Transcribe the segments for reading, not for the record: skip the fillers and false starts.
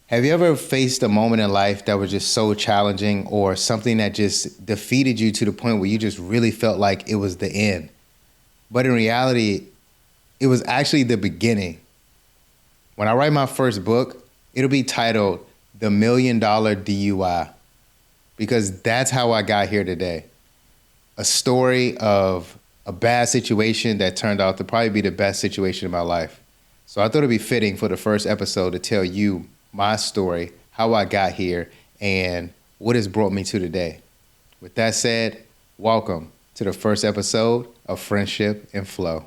Have you ever faced a moment in life that was just so challenging or something that just defeated you to the point where you just really felt like it was the end? But in reality, it was actually the beginning. When I write my first book, it'll be titled The $1 Million DUI, because that's how I got here today. A story of a bad situation that turned out to probably be the best situation in my life. So I thought it'd be fitting for the first episode to tell you my story, how I got here, and what has brought me to today. With that said, welcome to the first episode of Friendship and Flow.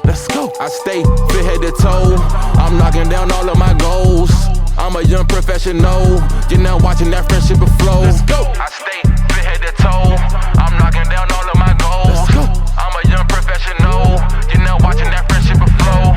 Let's go. I stay fit head to toe. I'm knocking down all of my goals. I'm a young professional. You're now watching that friendship and flow. Let's go. I stay fit head to toe. I'm knocking down all of my goals. Let's go. I'm a young professional. You're now watching that friendship and flow.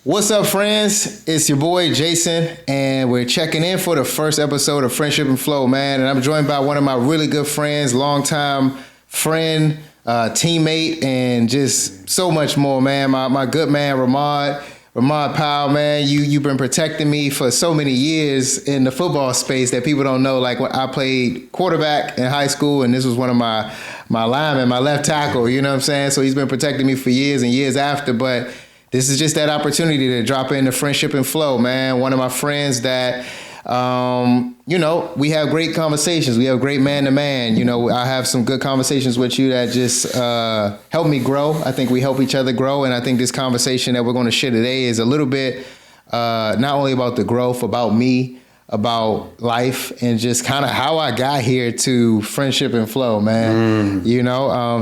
What's up, friends? It's your boy Jason, and we're checking in for the first episode of Friendship and Flow, man. And I'm joined by one of my really good friends, longtime friend, teammate, and just so much more, man. My good man, Rahmad Powell, man. You've been protecting me for so many years in the football space that people don't know. Like, when I played quarterback in high school, and this was one of my linemen, my left tackle, you know what I'm saying? So he's been protecting me for years and years after, but this is just that opportunity to drop into Friendship and Flow, man. One of my friends that, we have great conversations. We have great man-to-man. I have some good conversations with you that just help me grow. I think we help each other grow, and I think this conversation that we're going to share today is a little bit not only about the growth, about me, about life, and just kind of how I got here to Friendship and Flow, man.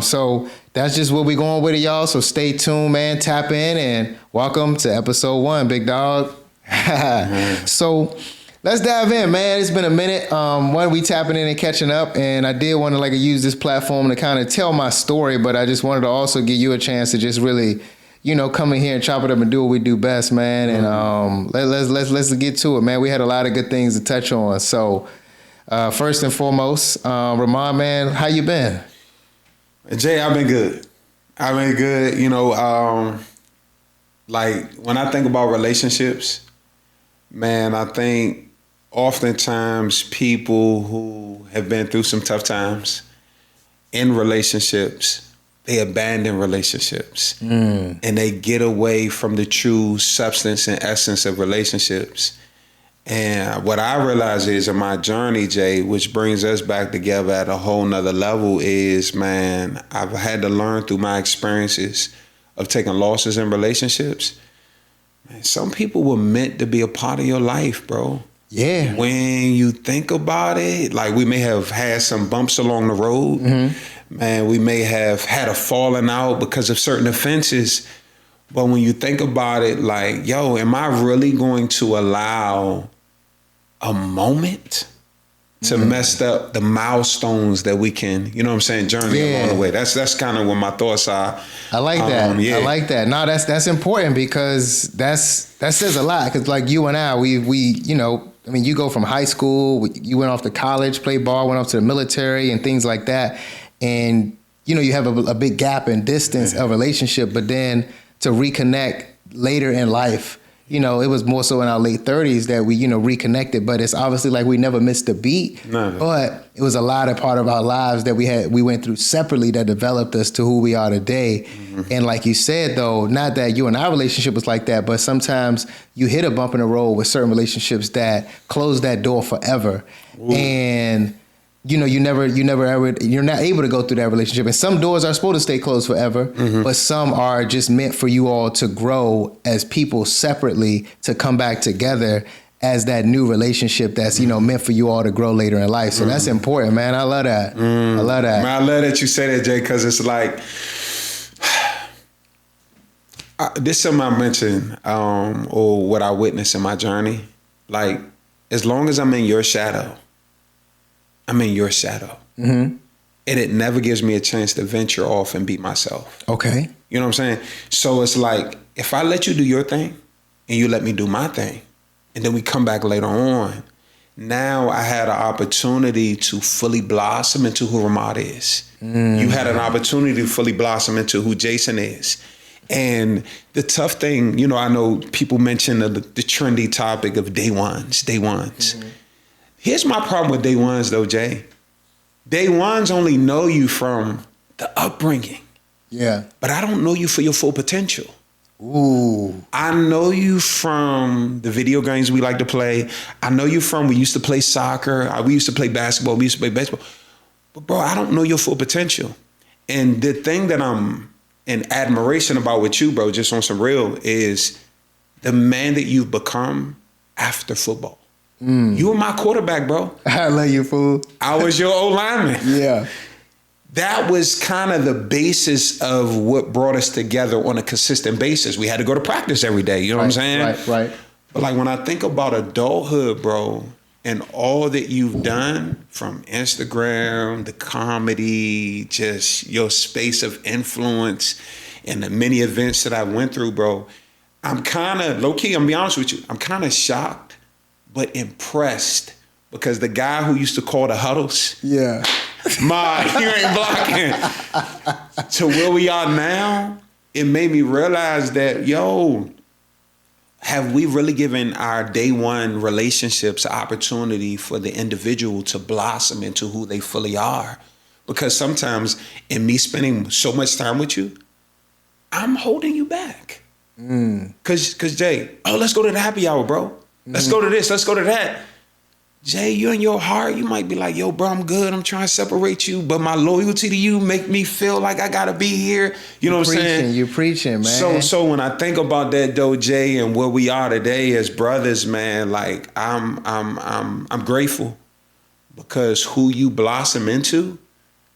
So that's just what we're going with it, y'all. So stay tuned, man. Tap in, and welcome to episode 1, big dog. So let's dive in, man. It's been a minute. We tapping in and catching up, and I did want to use this platform to kind of tell my story, but I just wanted to also give you a chance to just really, come in here and chop it up and do what we do best, man. And let's get to it, man. We had a lot of good things to touch on. So first and foremost, Rahmad, man, how you been? Jay, I've been good. When I think about relationships, man, I think oftentimes people who have been through some tough times in relationships, they abandon relationships and they get away from the true substance and essence of relationships. And what I realize is in my journey, Jay, which brings us back together at a whole nother level, is, man, I've had to learn through my experiences of taking losses in relationships. Man, some people were meant to be a part of your life, bro. Yeah. When you think about it, we may have had some bumps along the road. Mm-hmm. Man, we may have had a falling out because of certain offenses. But when you think about it, am I really going to allow a moment to mess up the milestones that we can, journey along the way? That's kind of what my thoughts are. I like that. I like that. No, that's important, because that says a lot. Because you and I, you go from high school, you went off to college, played ball, went off to the military and things like that. And, you have a big gap in distance of relationship, but then to reconnect later in life, it was more so in our late 30s that we, reconnected. But it's obviously we never missed a beat. No. But it was a lot of part of our lives that we went through separately that developed us to who we are today. Mm-hmm. And like you said, though, not that you and our relationship was like that, but sometimes you hit a bump in the road with certain relationships that close that door forever. Ooh. And you're not able to go through that relationship. And some doors are supposed to stay closed forever, but some are just meant for you all to grow as people separately, to come back together as that new relationship that's, meant for you all to grow later in life. So that's important, man. I love that. I love that. Man, I love that you say that, Jay, because it's this is something I mentioned, or what I witnessed in my journey. As long as I'm in your shadow, I'm in your shadow. Mm-hmm. And it never gives me a chance to venture off and be myself. Okay. You know what I'm saying? So it's if I let you do your thing and you let me do my thing, and then we come back later on, now I had an opportunity to fully blossom into who Rahmad is. You had an opportunity to fully blossom into who Jason is. And the tough thing, you know, I know people mention the trendy topic of day ones. Here's my problem with day ones though, Jay. Day ones only know you from the upbringing. Yeah. But I don't know you for your full potential. Ooh. I know you from the video games we like to play. I know you from, we used to play soccer. We used to play basketball. We used to play baseball. But bro, I don't know your full potential. And the thing that I'm in admiration about with you, bro, just on some real, is the man that you've become after football. You were my quarterback, bro. I love you, fool. I was your O-lineman. Yeah. That was kind of the basis of what brought us together on a consistent basis. We had to go to practice every day, you know what I'm saying? Right. But like when I think about adulthood, bro, and all that you've done from Instagram, the comedy, just your space of influence and the many events that I went through, bro, I'm kind of, low-key, I'm gonna be honest with you, I'm kind of shocked, but impressed, because the guy who used to call the huddles, Yeah. you ain't blocking, to where we are now, it made me realize that, have we really given our day one relationships an opportunity for the individual to blossom into who they fully are? Because sometimes in me spending so much time with you, I'm holding you back. Cause Jay, let's go to the happy hour, bro. Let's go to this, let's go to that. Jay, you in your heart, you might be like, yo, bro, I'm good. I'm trying to separate you, but my loyalty to you make me feel like I gotta be here. You know what I'm saying? You're preaching, man. So when I think about that though, Jay, and where we are today as brothers, man, like I'm grateful, because who you blossom into,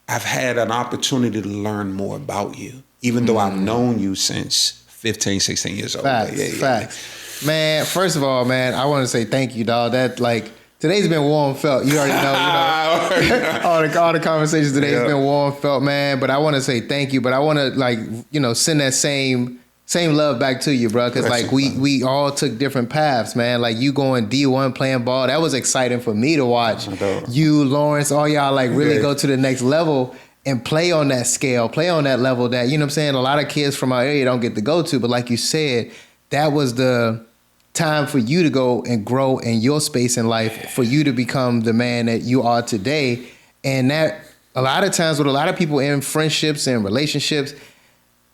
I've had an opportunity to learn more about you, even though I've known you since 15, 16 years old. Facts. Man, first of all, man, I want to say thank you, dog. That, like, today's been warm felt. You already know, all the conversations today has been warm felt, man. But I want to say thank you. But I want to, send that same love back to you, bro. Because like we all took different paths, man. Like you going D1 playing ball, that was exciting for me to watch. You, Lawrence, all y'all like really go to the next level and play on that scale, play on that level that, you know what I'm saying, a lot of kids from our area don't get to go to. But like you said, that was the time for you to go and grow in your space in life, for you to become the man that you are today. And that a lot of times with a lot of people in friendships and relationships,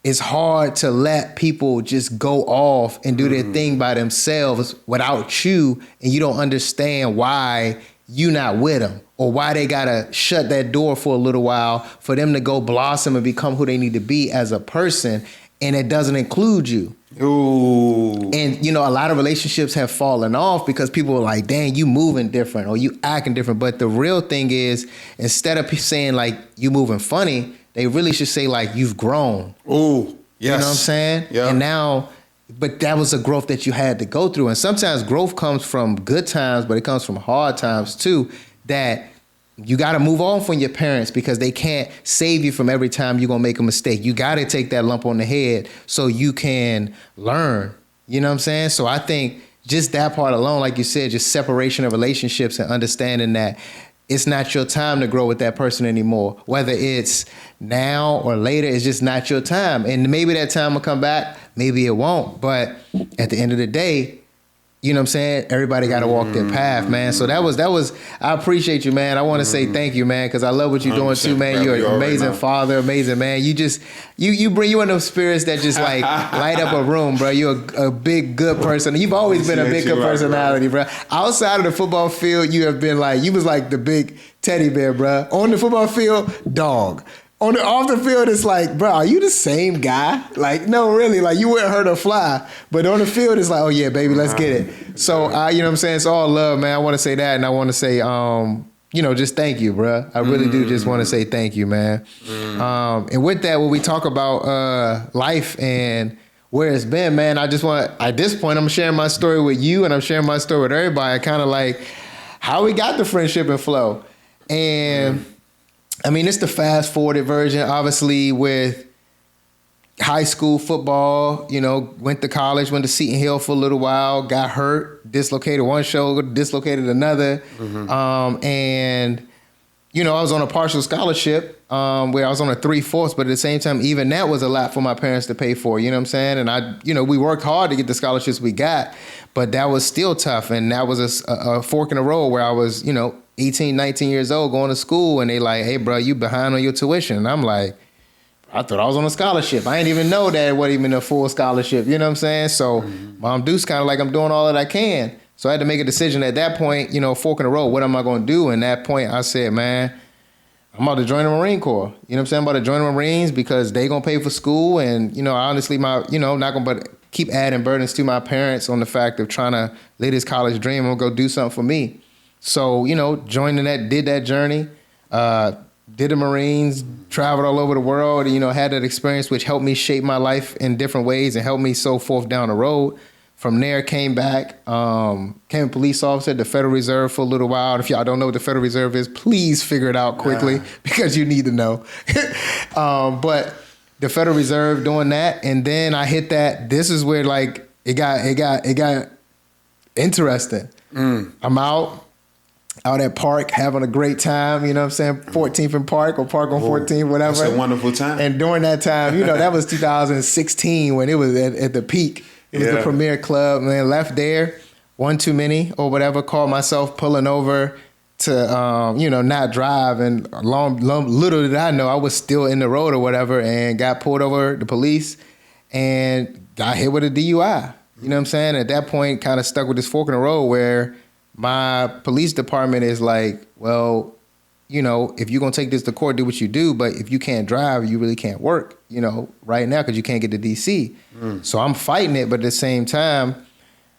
it's hard to let people just go off and do their thing by themselves without you, and you don't understand why you not with them, or why they gotta shut that door for a little while for them to go blossom and become who they need to be as a person, and it doesn't include you. Ooh. And, a lot of relationships have fallen off because people are like, dang, you moving different or you acting different. But the real thing is, instead of saying like you moving funny, they really should say like you've grown. Ooh, yes. You know what I'm saying? Yeah. And now, but that was a growth that you had to go through. And sometimes growth comes from good times, but it comes from hard times too, that you got to move on from your parents because they can't save you from every time you're going to make a mistake. You got to take that lump on the head so you can learn. You know what I'm saying? So I think just that part alone, like you said, just separation of relationships and understanding that it's not your time to grow with that person anymore. Whether it's now or later, it's just not your time. And maybe that time will come back, maybe it won't. But at the end of the day, you know what I'm saying? Everybody got to walk their path, man. So that was, I appreciate you, man. I want to say thank you, man, because I love what you're doing too, man. You're an amazing father, amazing man. You just, you bring in those spirits that just like light up a room, bro. You're a big, good person. You've always been a big, good personality, bro. Outside of the football field, you have been like, you was like the big teddy bear, bro. On the football field, dog. Off the field, it's like, bro, are you the same guy? Like, no, really, like you wouldn't hurt a fly. But on the field, it's like, oh yeah, baby, let's get it. So, you know what I'm saying? It's all love, man. I want to say that, and I want to say, just thank you, bro. I really do just want to say thank you, man. And with that, when we talk about life and where it's been, man, I just want, at this point, I'm sharing my story with you, and I'm sharing my story with everybody, kind of like how we got the friendship and flow. And I mean, it's the fast forwarded version, obviously, with high school football, went to college, went to Seton Hill for a little while, got hurt, dislocated one shoulder, dislocated another. And, I was on a partial scholarship where I was on a 3/4, but at the same time, even that was a lot for my parents to pay for, you know what I'm saying? And we worked hard to get the scholarships we got, but that was still tough. And that was a fork in the road where I was, 18, 19 years old going to school, and they like, hey, bro, you behind on your tuition. And I'm like, I thought I was on a scholarship. I didn't even know that it wasn't even a full scholarship. You know what I'm saying? So Mom Deuce kind of like, I'm doing all that I can. So I had to make a decision at that point, fork in the road. What am I going to do? And that point, I said, man, I'm about to join the Marine Corps. You know what I'm saying? I'm about to join the Marines because they going to pay for school. And, honestly, not going to keep adding burdens to my parents on the fact of trying to live this college dream. I'm going to go do something for me. So, joining that, did that journey, did the Marines, traveled all over the world, had that experience which helped me shape my life in different ways and helped me so forth down the road. From there, came back, became a police officer at the Federal Reserve for a little while. If y'all don't know what the Federal Reserve is, please figure it out quickly because you need to know. But the Federal Reserve doing that, and then I hit that. This is where it got interesting. I'm out at Park, having a great time, you know what I'm saying? 14th and Park or Park on 14th, whatever. That's a wonderful time. And during that time, that was 2016 when it was at the peak. It was the premier club, man. Left there, one too many or whatever, called myself pulling over to, not drive. And little did I know, I was still in the road or whatever and got pulled over, the police, and got hit with a DUI. You know what I'm saying? At that point, kind of stuck with this fork in the road where my police department is like, well, if you're going to take this to court, do what you do. But if you can't drive, you really can't work, right now because you can't get to D.C. So I'm fighting it. But at the same time,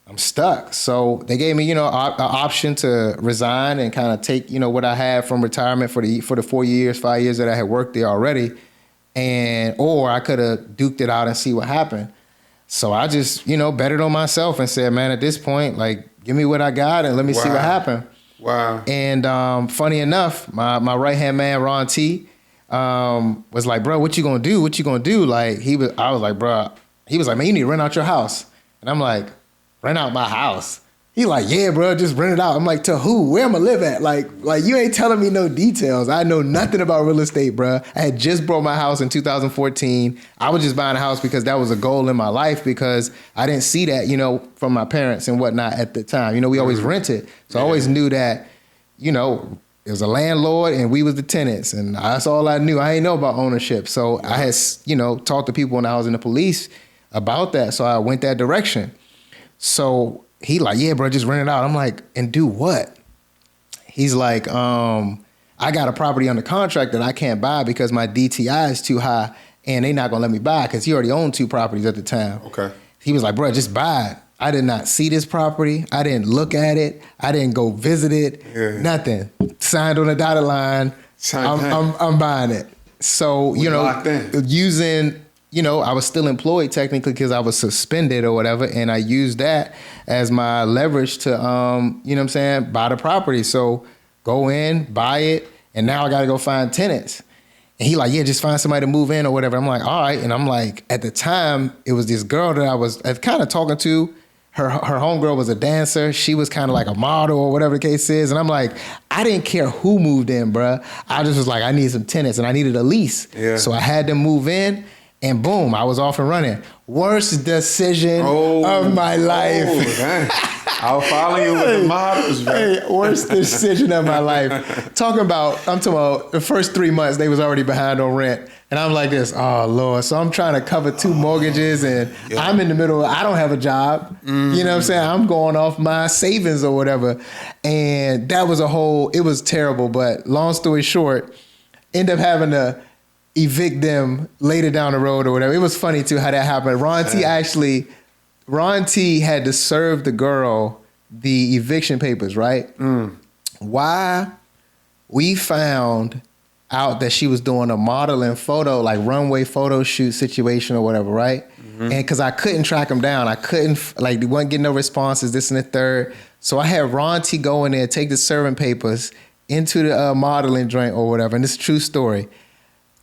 I'm stuck. So they gave me, an option to resign and kind of take, what I had from retirement for the 5 years that I had worked there already. Or I could have duked it out and see what happened. So I just, betted on myself and said, man, at this point, give me what I got and let me see what happened. Wow. And funny enough, my right-hand man, Ron T, was like, bro, what you gonna do? What you gonna do? I was like, bro, he was like, man, you need to rent out your house. And I'm like, rent out my house? He like, yeah, bro, just rent it out. I'm like, to who? Where am I live at? Like you ain't telling me no details. I know nothing about real estate, bro. I had just bought my house in 2014. I was just buying a house because that was a goal in my life because I didn't see that, from my parents and whatnot at the time. We always rented. So I always knew that, it was a landlord and we was the tenants. And that's all I knew. I didn't know about ownership. So I had, talked to people when I was in the police about that. So I went that direction. So he like, yeah, bro, just rent it out. I'm like, and do what? He's like, I got a property under contract that I can't buy because my DTI is too high and they not gonna let me buy because he already owned 2 properties at the time. Okay. He was like, bro, just buy it. I did not see this property. I didn't look at it. I didn't go visit it. Nothing. Signed on a dotted line. I'm buying it. So, using, I was still employed technically because I was suspended or whatever. And I used that as my leverage to, buy the property. So go in, buy it. And now I got to go find tenants. And he like, yeah, just find somebody to move in or whatever. I'm like, all right. And I'm like, at the time, it was this girl that I was kind of talking to. Her homegirl was a dancer. She was kind of like a model or whatever the case is. And I'm like, I didn't care who moved in, bruh. I just was like, I need some tenants and I needed a lease. Yeah. So I had them move in and boom, I was off and running. Worst decision of my life. I'll follow you with the models, man. Hey, worst decision of my life. I'm talking about the first 3 months, they was already behind on rent. And I'm like this, oh, Lord. So I'm trying to cover 2 mortgages and I'm in the middle. I don't have a job. Mm-hmm. You know what I'm saying? I'm going off my savings or whatever. And that was it was terrible. But long story short, end up having to evict them later down the road or whatever. It was funny too how that happened. Ron T had to serve the girl the eviction papers, right? Why? We found out that she was doing a modeling photo, like runway photo shoot situation or whatever, right? Mm-hmm. And because I couldn't track them down. I couldn't, they wasn't getting no responses, this and the third. So I had Ron T go in there, take the serving papers into the modeling joint or whatever. And this is a true story.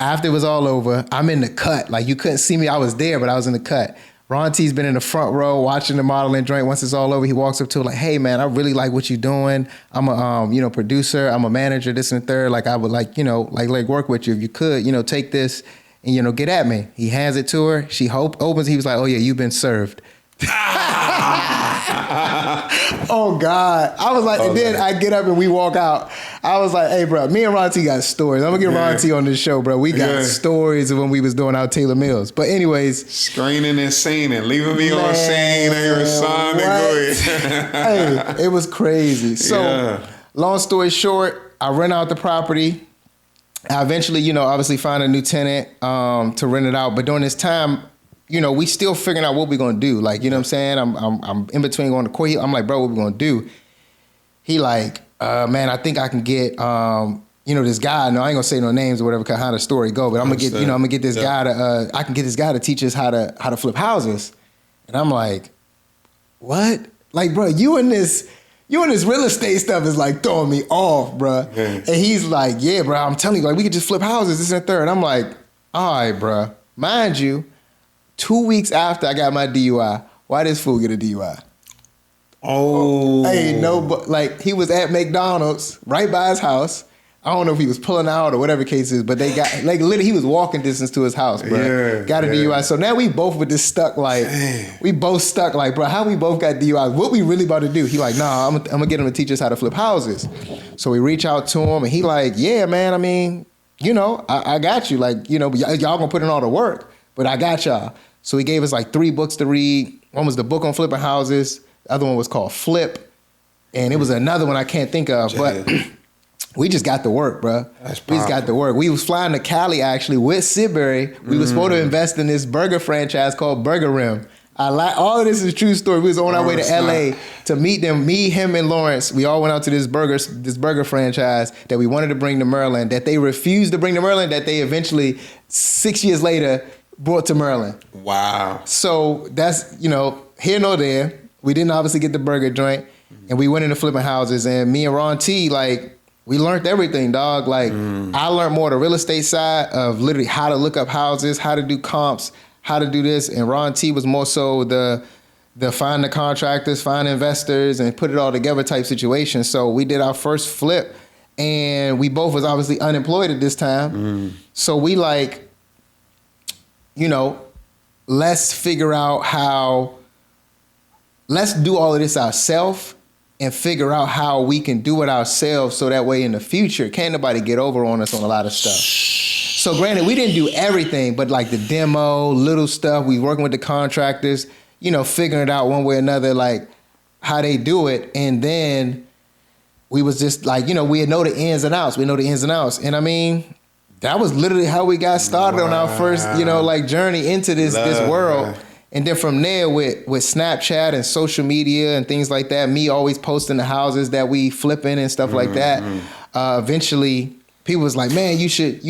after it was all over, I'm in the cut. Like, you couldn't see me. I was there, but I was in the cut. Ron T's been in the front row watching the modeling joint. Once it's all over, he walks up to her like, hey, man, I really like what you're doing. I'm a producer. I'm a manager, this and the third. Like, I would like, like work with you if you could, take this and, get at me. He hands it to her. She opens. He was like, oh, yeah, you've been served. Oh God. I was like, and then I get up and we walk out. I was like, hey bro, me and Ron T got stories. I'm gonna get Ron T on this show, bro. We got stories of when we was doing our Taylor Mills. But anyways. Screening and scening, leaving me on scene and your son and Hey, it was crazy. So long story short, I rent out the property. I eventually, obviously find a new tenant to rent it out. But during this time, we still figuring out what we're gonna do. Like, you know what I'm saying? I'm in between going to court. I'm like, bro, what we gonna do? He like, man, I think I can get, this guy. No, I ain't gonna say no names or whatever, cause how the story go. But I'm gonna get this guy to, I can get this guy to teach us how to flip houses. And I'm like, what? Like, bro, you in this real estate stuff is like throwing me off, bro. Yeah. And he's like, yeah, bro, I'm telling you, like, we could just flip houses, this and the third. And I'm like, all right, bro. Mind you, 2 weeks after I got my DUI, why this fool get a DUI? Oh. Hey, no, but like he was at McDonald's right by his house. I don't know if he was pulling out or whatever case is, but they got, like, literally he was walking distance to his house, bro. Yeah, got a DUI. So now we both with this stuck, like, bro, how we both got DUI? What we really about to do? He like, nah, I'm gonna get him to teach us how to flip houses. So we reach out to him and he like, yeah, man, I mean, I got you. Like, y'all gonna put in all the work, but I got y'all. So he gave us like 3 books to read. One was the book on flipping houses. The other one was called Flip. And it was another one I can't think of. But we just got to work, bro. We just got to work. We was flying to Cali actually with Sidbury. We was supposed to invest in this burger franchise called Burger Rim. All of this is a true story. We was on our way to LA to meet them. Me, him, and Lawrence. We all went out to this burger franchise that we wanted to bring to Maryland, that they refused to bring to Maryland, that they eventually, 6 years later, brought to Maryland. Wow. So that's, here nor there. We didn't obviously get the burger joint, and we went into flipping houses. And me and Ron T, like, we learned everything, dog. Like, I learned more the real estate side of literally how to look up houses, how to do comps, how to do this. And Ron T was more so the find the contractors, find investors, and put it all together type situation. So we did our first flip, and we both was obviously unemployed at this time. So we like, let's figure out let's do all of this ourselves and figure out how we can do it ourselves so that way in the future, can't nobody get over on us on a lot of stuff. So granted, we didn't do everything, but like the demo, little stuff, we working with the contractors, figuring it out one way or another, like how they do it. And then we was just like, we know the ins and outs. And I mean, that was literally how we got started on our first, journey into this world. Man. And then from there with Snapchat and social media and things like that, me always posting the houses that we flipping and stuff like that. Eventually, people was like, man, you should,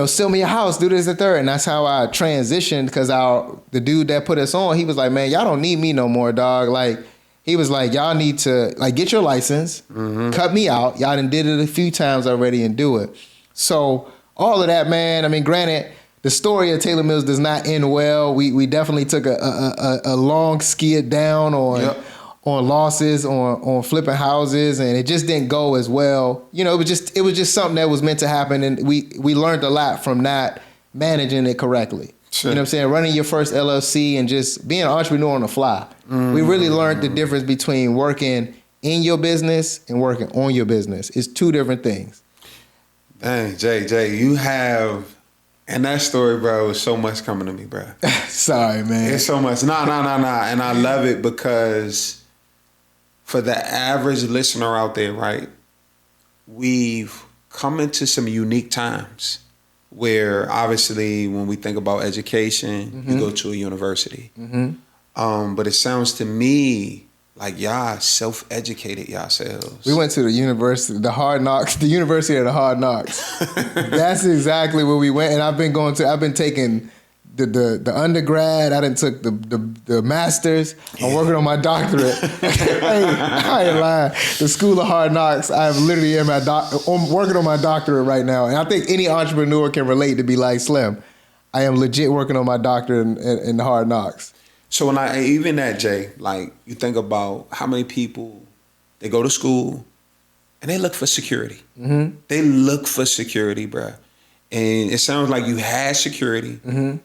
sell me a house, do this and third. And that's how I transitioned, because the dude that put us on, he was like, man, y'all don't need me no more, dog. Like, he was like, y'all need to like get your license, cut me out. Y'all done did it a few times already and do it. So all of that, man, I mean, granted, the story of Taylor Mills does not end well. We definitely took a long skid down on losses, on flipping houses, and it just didn't go as well. It was just something that was meant to happen, and we learned a lot from not managing it correctly. Sure. You know what I'm saying? Running your first LLC and just being an entrepreneur on the fly. We really learned the difference between working in your business and working on your business. It's 2 different things. Dang, Jay, you have, and that story, bro, is so much coming to me, bro. Sorry, man. It's so much. Nah. And I love it because for the average listener out there, right, we've come into some unique times where obviously when we think about education, you go to a university. But it sounds to me like y'all self-educated yourselves. We went to the university of the hard knocks. That's exactly where we went. And I've been taking the undergrad. I done took the masters. I'm working on my doctorate. Hey, I ain't lying. The School of Hard Knocks. I'm literally I'm working on my doctorate right now, and I think any entrepreneur can relate to be like Slim. I am legit working on my doctorate in the Hard Knocks. So when even that, Jay, like you think about how many people they go to school and they look for security. Mm-hmm. They look for security, bruh. And it sounds like you had security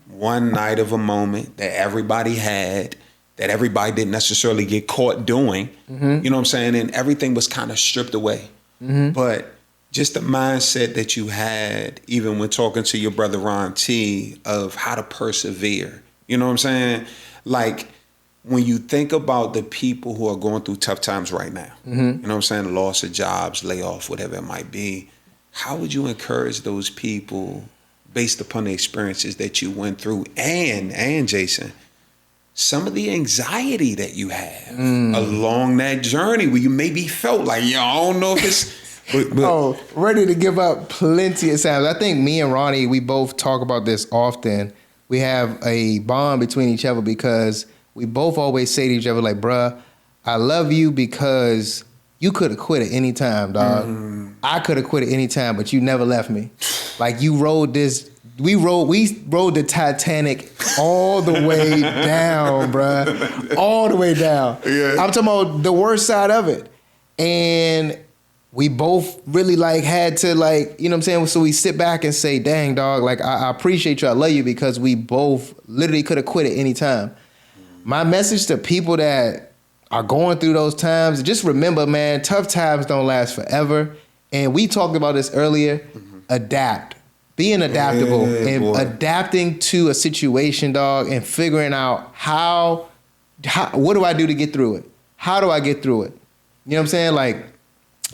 one night of a moment that everybody had, that everybody didn't necessarily get caught doing. Mm-hmm. You know what I'm saying? And everything was kind of stripped away. Mm-hmm. But just the mindset that you had, even when talking to your brother Ron T, of how to persevere. You know what I'm saying? Like, when you think about the people who are going through tough times right now, you know what I'm saying? Loss of jobs, layoff, whatever it might be. How would you encourage those people based upon the experiences that you went through and Jason, some of the anxiety that you have along that journey where you maybe felt like, I don't know if it's... But ready to give up plenty of times. I think me and Ronnie, we both talk about this often. We have a bond between each other because we both always say to each other, like, bruh, I love you because you could have quit at any time, dog. I could have quit at any time, but you never left me. Like, you rode this, we rode the Titanic all the way down, bruh. All the way down. Yeah. I'm talking about the worst side of it. And we both really had to you know what I'm saying? So we sit back and say, dang, dog, I appreciate you. I love you because we both literally could have quit at any time. My message to people that are going through those times, just remember, man, tough times don't last forever. And we talked about this earlier, adapt. Being adaptable and adapting to a situation, dog, and figuring out how what do I do to get through it? How do I get through it? You know what I'm saying?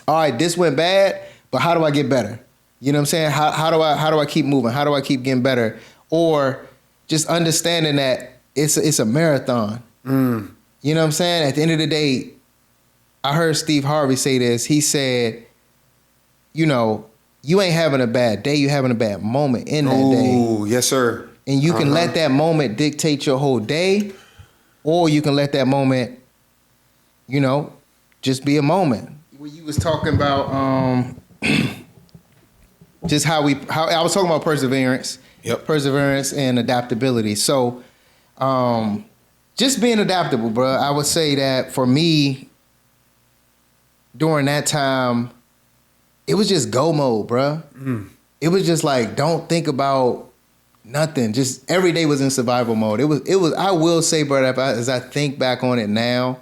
All right, this went bad, but how do I get better? You know what I'm saying? How do I keep moving? How do I keep getting better? Or just understanding that it's a marathon. You know what I'm saying? At the end of the day, I heard Steve Harvey say this. He said, you ain't having a bad day, you having a bad moment in that day. Oh, yes, sir. And you can let that moment dictate your whole day, or you can let that moment, just be a moment. When you was talking about just how I was talking about perseverance. Yep. Perseverance and adaptability. So just being adaptable, bro. I would say that for me, during that time, it was just go mode, bro. It was just don't think about nothing. Just every day was in survival mode. It was. I will say, bro, as I think back on it now,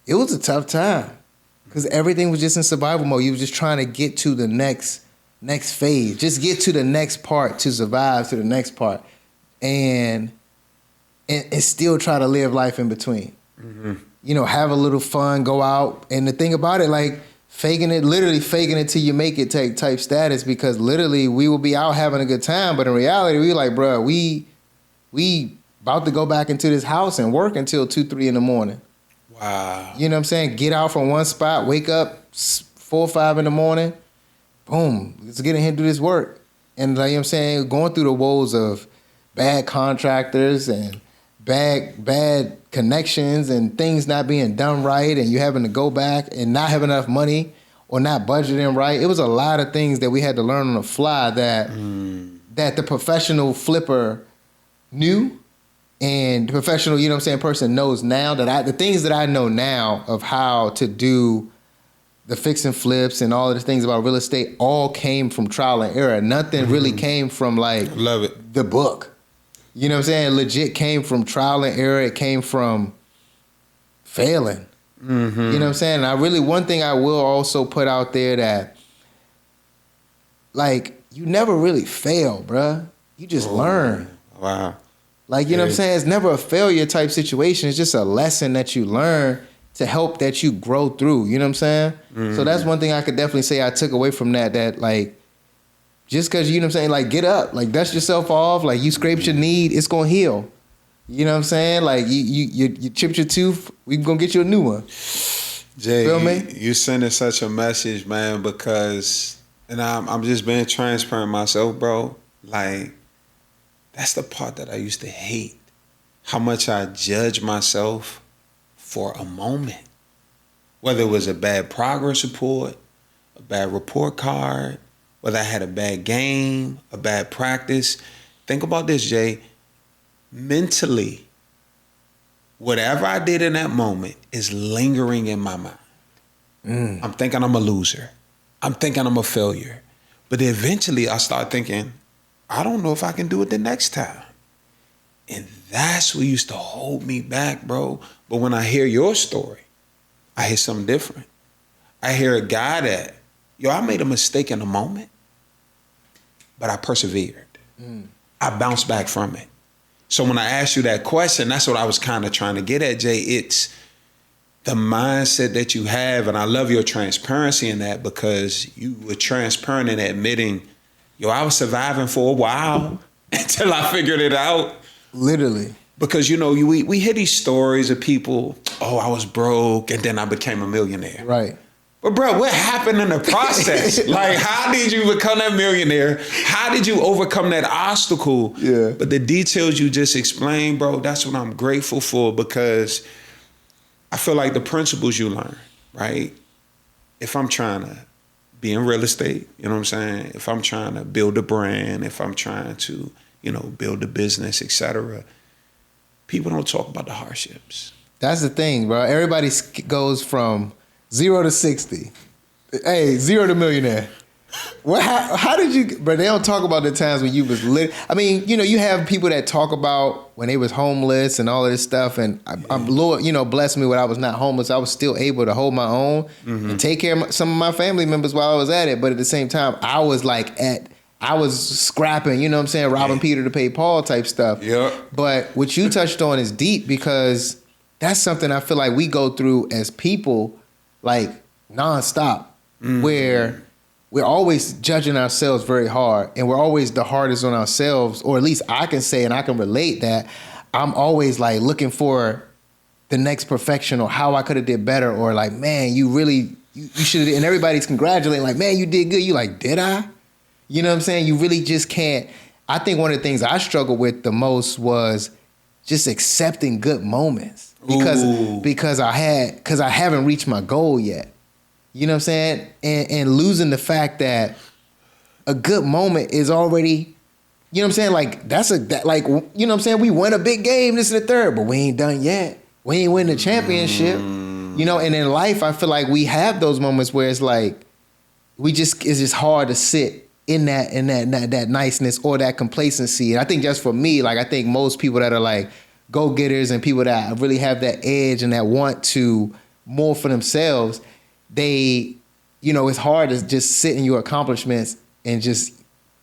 it was a tough time. Because everything was just in survival mode. You were just trying to get to the next phase. Just get to the next part to survive to the next part. And still try to live life in between. Have a little fun, go out. And the thing about it, literally faking it till you make it type status, because literally we will be out having a good time. But in reality, we like, bro, we about to go back into this house and work until 2, 3 in the morning. Wow. You know what I'm saying? Get out from one spot, wake up 4 or 5 in the morning, boom, let's get in here and do this work. And you know what I'm saying? Going through the woes of bad contractors and bad connections and things not being done right, and you having to go back and not have enough money or not budgeting right. It was a lot of things that we had to learn on the fly that the professional flipper knew. And the professional, you know what I'm saying, person knows now the things that I know now of how to do the fix and flips and all of the things about real estate all came from trial and error. Nothing really came from love it, the book. You know what I'm saying? It legit came from trial and error. It came from failing. You know what I'm saying? And one thing I will also put out there that you never really fail, bruh. You just learn. Wow. You know what I'm saying? It's never a failure type situation. It's just a lesson that you learn to help that you grow through. You know what I'm saying? So that's one thing I could definitely say I took away from that just because, you know what I'm saying, get up. Dust yourself off. You scraped your knee, it's going to heal. You know what I'm saying? You chipped your tooth, we going to get you a new one. Jay, feel me? You sending such a message, man, because, and I'm just being transparent myself, bro. That's the part that I used to hate. How much I judge myself for a moment. Whether it was a bad progress report, a bad report card, whether I had a bad game, a bad practice. Think about this, Jay. Mentally, whatever I did in that moment is lingering in my mind. I'm thinking I'm a loser. I'm thinking I'm a failure. But eventually I start thinking, I don't know if I can do it the next time. And that's what used to hold me back, bro. But when I hear your story, I hear something different. I hear a guy that, I made a mistake in a moment, but I persevered. I bounced back from it. So when I asked you that question, that's what I was kind of trying to get at, Jay. It's the mindset that you have, and I love your transparency in that, because you were transparent in admitting, I was surviving for a while until I figured it out. Literally. Because, we hear these stories of people, I was broke and then I became a millionaire. Right. But bro, what happened in the process? Like, how did you become that millionaire? How did you overcome that obstacle? Yeah. But the details you just explained, bro, that's what I'm grateful for, because I feel like the principles you learn, right? If I'm trying to be in real estate, you know what I'm saying? If I'm trying to build a brand, if I'm trying to, build a business, etc., people don't talk about the hardships. That's the thing, bro. Everybody goes from 0 to 60. Hey, 0 to millionaire. How did you, bro? They don't talk about the times when you was lit. I mean, you have people that talk about when they was homeless and all of this stuff. And I'm Lord, blessed me when I was not homeless. I was still able to hold my own and take care of some of my family members while I was at it. But at the same time, I was scrapping, robbing Peter to pay Paul type stuff. Yeah. But what you touched on is deep, because that's something I feel like we go through as people, like nonstop, where we're always judging ourselves very hard, and we're always the hardest on ourselves, or at least I can say, and I can relate that I'm always like looking for the next perfection, or how I could have did better, or like, man, you should have, and everybody's congratulating, like, man, you did good. You like, did I? You know what I'm saying? You really just can't. I think one of the things I struggled with the most was just accepting good moments, because I haven't reached my goal yet. You know what I'm saying? And losing the fact that a good moment is already, you know what I'm saying? Like, you know what I'm saying? We won a big game, this and the third, but we ain't done yet. We ain't win the championship. And in life, I feel like we have those moments where it's like, it's just hard to sit in that niceness or that complacency. And I think just for me, like, I think most people that are like go-getters and people that really have that edge and that want to more for themselves, they, it's hard to just sit in your accomplishments and just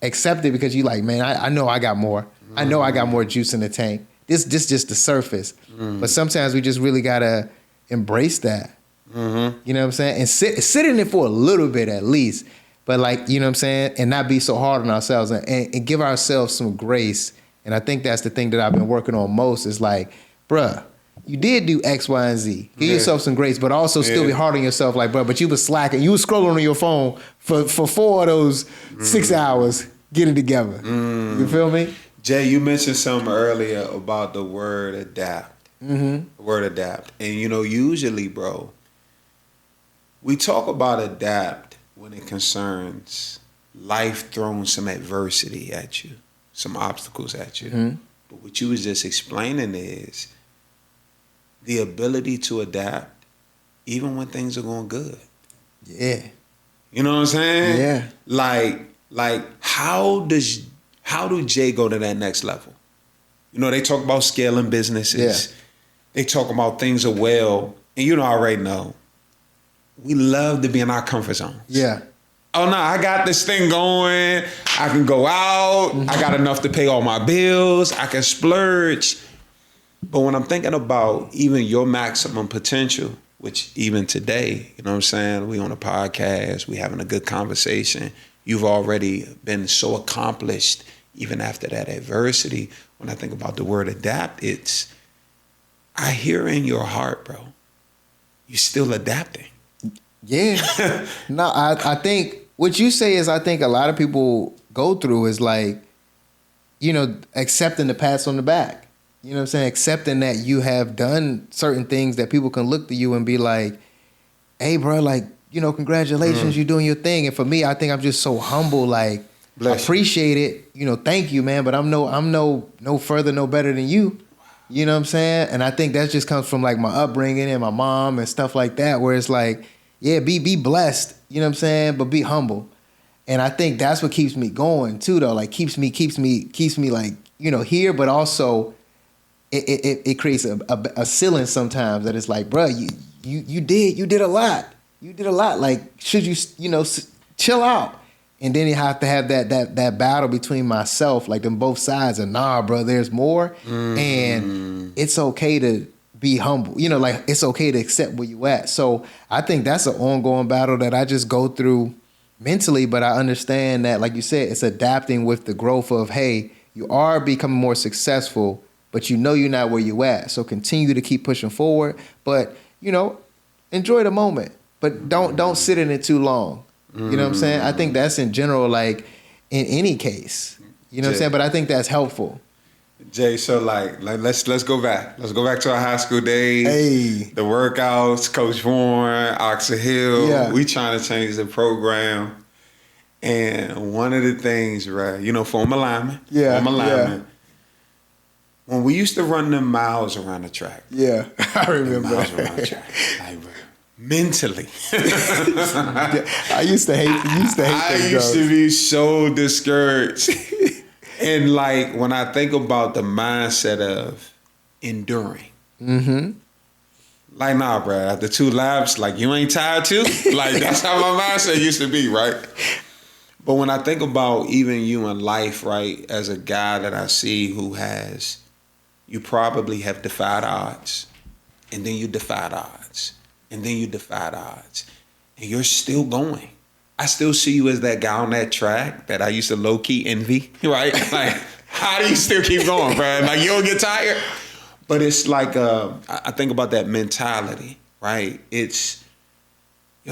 accept it, because you like, man, I know I got more. I know I got more juice in the tank. This just the surface. But sometimes we just really gotta embrace that. You know what I'm saying? And sit in it for a little bit at least. But like, you know what I'm saying? And not be so hard on ourselves, and give ourselves some grace. And I think that's the thing that I've been working on most, is like, bruh, you did do X, Y, and Z. Give yourself some grace, but also still be hard on yourself. Like, bruh, but you was slacking. You was scrolling on your phone for 4 of those 6 hours. Get it together. You feel me? Jay, you mentioned something earlier about the word adapt. The word adapt. And usually, bro, we talk about adapt when it concerns life throwing some adversity at you, some obstacles at you. But what you was just explaining is the ability to adapt even when things are going good. Yeah. You know what I'm saying? Yeah. Like how do Jay go to that next level? They talk about scaling businesses. Yeah. They talk about things are well. And I already know. We love to be in our comfort zones. Yeah. Oh no, I got this thing going. I can go out. I got enough to pay all my bills. I can splurge. But when I'm thinking about even your maximum potential, which even today, you know what I'm saying? We on a podcast, we having a good conversation. You've already been so accomplished even after that adversity. When I think about the word adapt, I hear in your heart, bro, you're still adapting. Yeah. No, I think what you say is, I think a lot of people go through is like, accepting the pats on the back. You know what I'm saying? Accepting that you have done certain things that people can look to you and be like, hey, bro, like, congratulations, you're doing your thing. And for me, I think I'm just so humble, like, appreciate it. Thank you, man. But I'm no further, no better than you. You know what I'm saying? And I think that just comes from like my upbringing and my mom and stuff like that, where it's like, yeah, be blessed, you know what I'm saying? But be humble. And I think that's what keeps me going too, though. Like keeps me like, here, but also it creates a ceiling sometimes that it's like, bro, you did a lot. You did a lot. Like, should you, chill out? And then you have to have that battle between myself, like them both sides, and nah, bro, there's more. And it's okay to be humble. Like it's okay to accept where you at. So I think that's an ongoing battle that I just go through mentally, but I understand that, like you said, it's adapting with the growth of, hey, you are becoming more successful, but you're not where you at. So continue to keep pushing forward, but enjoy the moment, but don't sit in it too long. You know what I'm saying? I think that's in general, like in any case, you know what I'm saying? But I think that's helpful. Jay, so like let's go back. Let's go back to our high school days. Hey. The workouts, Coach Warren, Oxford Hill. Yeah. We trying to change the program. And one of the things, right, former lineman. Yeah. Former lineman. Yeah. When we used to run them miles around the track. Yeah. I remember. Miles around the track. Like, mentally. I used to hate I used to be so discouraged. And like when I think about the mindset of enduring, like, nah, bro, after 2 laps, like, you ain't tired too? Like, that's how my mindset used to be, right? But when I think about even you in life, right, as a guy that I see who you probably have defied odds, and then you defied odds, and then you defied odds, and you're still going. I still see you as that guy on that track that I used to low-key envy, right? Like, how do you still keep going, bro? Like, you don't get tired? But it's like, I think about that mentality, right? It's,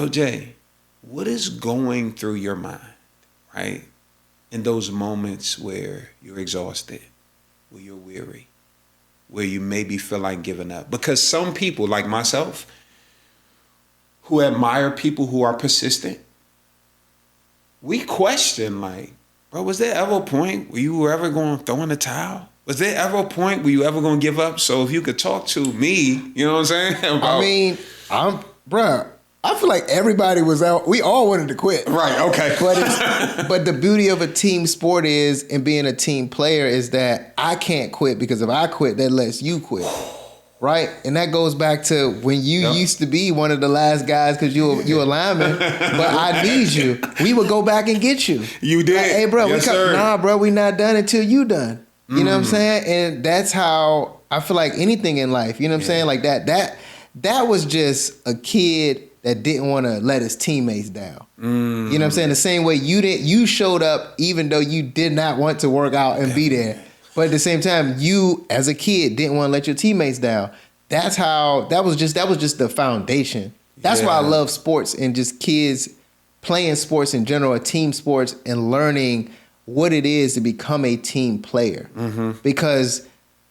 Jay, what is going through your mind, right? In those moments where you're exhausted, where you're weary, where you maybe feel like giving up. Because some people, like myself, who admire people who are persistent, we question, like, bro, was there ever a point where you were ever going to throw in the towel? Was there ever a point where you ever going to give up? So if you could talk to me, you know what I'm saying? Bro, I feel like everybody was out. We all wanted to quit. Right, okay. But the beauty of a team sport is, and being a team player, is that I can't quit, because if I quit, that lets you quit. Right? And that goes back to when you used to be one of the last guys because you a lineman, but I need you. We would go back and get you. You did? Like, hey, bro, yes, nah, bro, we not done until you done. You know what I'm saying? And that's how I feel like anything in life. You know what I'm saying? Like that was just a kid that didn't want to let his teammates down. You know what I'm saying? The same way you showed up even though you did not want to work out and be there. But at the same time, you as a kid didn't want to let your teammates down. That was just the foundation. That's why I love sports and just kids playing sports in general, team sports, and learning what it is to become a team player. Because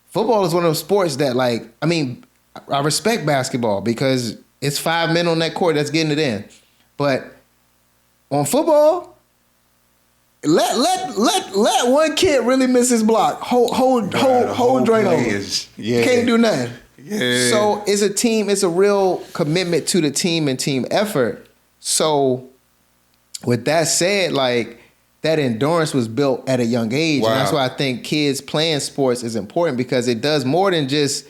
football is one of those sports that, like, I mean, I respect basketball because it's 5 men on that court that's getting it in. But on football, let one kid really miss his block. Hold drain over. Yeah. Can't do nothing. Yeah. So it's a team. It's a real commitment to the team and team effort. So with that said, like, that endurance was built at a young age. Wow. And that's why I think kids playing sports is important, because it does more than just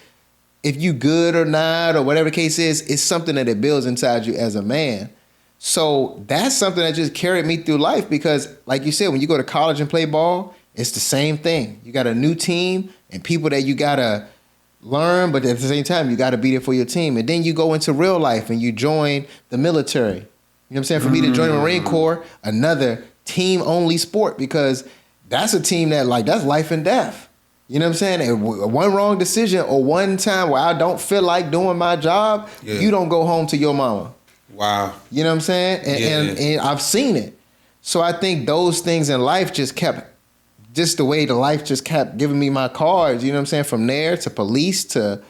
if you good or not or whatever the case is. It's something that it builds inside you as a man. So that's something that just carried me through life, because like you said, when you go to college and play ball, it's the same thing. You got a new team and people that you got to learn, but at the same time, you got to be there for your team. And then you go into real life and you join the military. You know what I'm saying? For me to join the Marine Corps, another team-only sport, because that's a team that, like, that's life and death. You know what I'm saying? And one wrong decision or one time where I don't feel like doing my job, you don't go home to your mama. Wow. You know what I'm saying? And I've seen it. So I think those things in life just kept just the way the life just kept giving me my cards, you know what I'm saying? From there to police to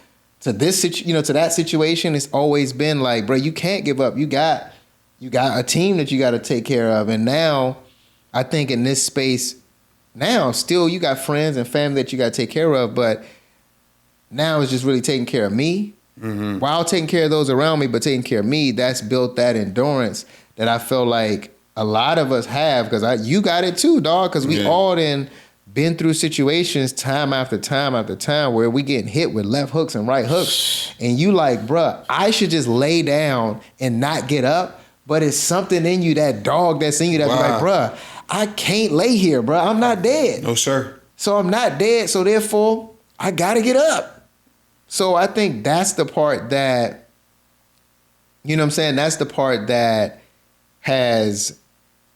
this, to that situation, it's always been like, bro, you can't give up. You got a team that you got to take care of. And now I think in this space now, still you got friends and family that you got to take care of, but now it's just really taking care of me while taking care of those around me, but taking care of me. That's built that endurance that I feel like a lot of us have, because you got it too, dog, because we all been through situations time after time after time where we getting hit with left hooks and right hooks, and you like, bruh, I should just lay down and not get up, but it's something in you, that dog that's in you that's like, bruh, I can't lay here, bruh. I'm not dead. No, sir. So I'm not dead, so therefore I gotta get up. So I think that's the part that, you know what I'm saying, that's the part that has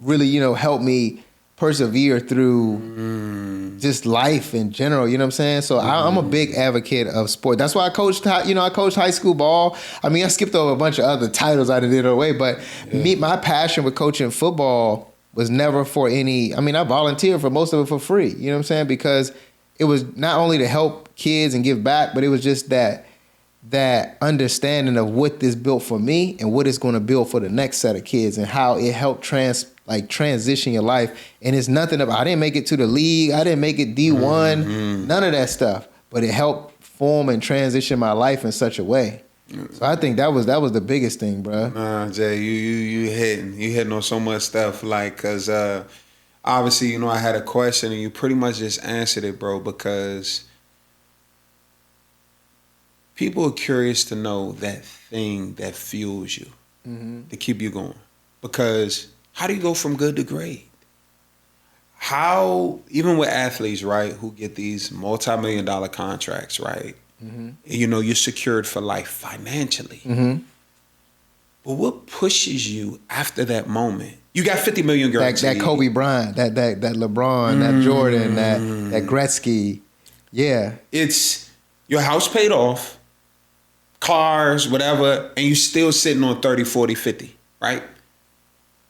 really, helped me persevere through just life in general, you know what I'm saying? So I'm a big advocate of sport. That's why I coached high school ball. I mean, I skipped over a bunch of other titles I did away, but my passion with coaching football was never for any, I volunteered for most of it for free, you know what I'm saying? Because it was not only to help kids and give back, but it was just that understanding of what this built for me and what it's going to build for the next set of kids, and how it helped transition your life. And it's nothing about, I didn't make it to the league, I didn't make it D1, none of that stuff, but it helped form and transition my life in such a way. So I think that was the biggest thing, bro. Nah, Jay, you hitting on so much stuff, like, cause obviously, I had a question and you pretty much just answered it, bro, because people are curious to know that thing that fuels you to keep you going. Because how do you go from good to great? How, even with athletes, right, who get these multi-million-dollar contracts, right? You're secured for life financially. But what pushes you after that moment? You got 50 million guaranteed. That Kobe Bryant, that LeBron, that Jordan, that Gretzky. Yeah. It's your house paid off, cars, whatever, and you still sitting on 30, 40, 50, right?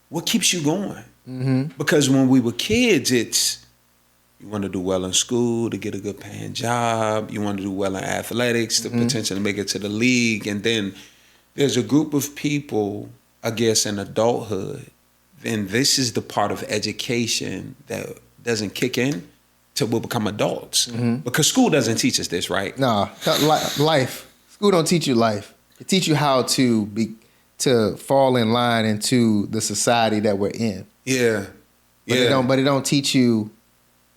What keeps you going? Because when we were kids, it's you want to do well in school to get a good paying job. You want to do well in athletics to potentially make it to the league. And then there's a group of people, I guess, in adulthood, then this is the part of education that doesn't kick in till we become adults. Because school doesn't teach us this, right? No, life. School don't teach you life. It teach you how to fall in line into the society that we're in. Yeah. But it don't teach you